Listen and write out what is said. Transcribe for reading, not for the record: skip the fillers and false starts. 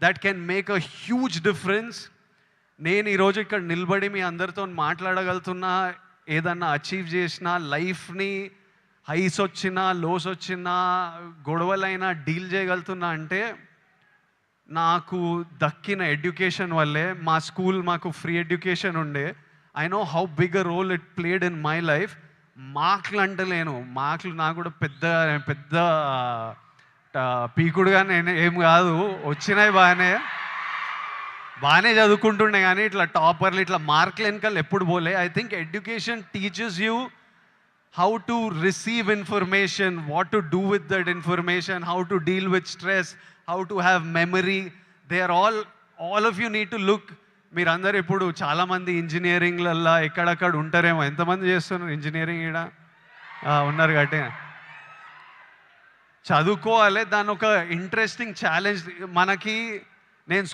That can make a huge difference. నేను ఈరోజు ఇక్కడ నిలబడి మీ అందరితో మాట్లాడగలుగుతున్నా, ఏదన్నా అచీవ్ చేసినా, లైఫ్ని హైస్ వచ్చినా లోస్ వచ్చినా గొడవలైనా డీల్ చేయగలుగుతున్నా అంటే నాకు దక్కిన ఎడ్యుకేషన్ వల్లే. మా స్కూల్ మాకు ఫ్రీ ఎడ్యుకేషన్ ఉండే. I know how big a role it played in my life. మార్కులు అంటలేను, మార్కులు నాకు కూడా పెద్ద పెద్ద పీకుడుగా నేను ఏం కాదు, వచ్చినాయి బాగానే బాగానే చదువుకుంటుండే, కానీ ఇట్లా టాపర్లు ఇట్లా మార్కులు వెనకాల ఎప్పుడు పోలే. I think education teachers you how to receive information, what to do with that information, how to deal with stress, how to have memory. They are all of you need to look. మీరందరూ ఇప్పుడు చాలామంది ఇంజనీరింగ్లల్లో ఎక్కడక్కడ ఉంటారేమో. ఎంతమంది చేస్తున్నారు engineering? ఇక్కడ ఉన్నారు కాబట్టి చదువుకోవాలి. దాని ఒక ఇంట్రెస్టింగ్ ఛాలెంజ్ మనకి. నేను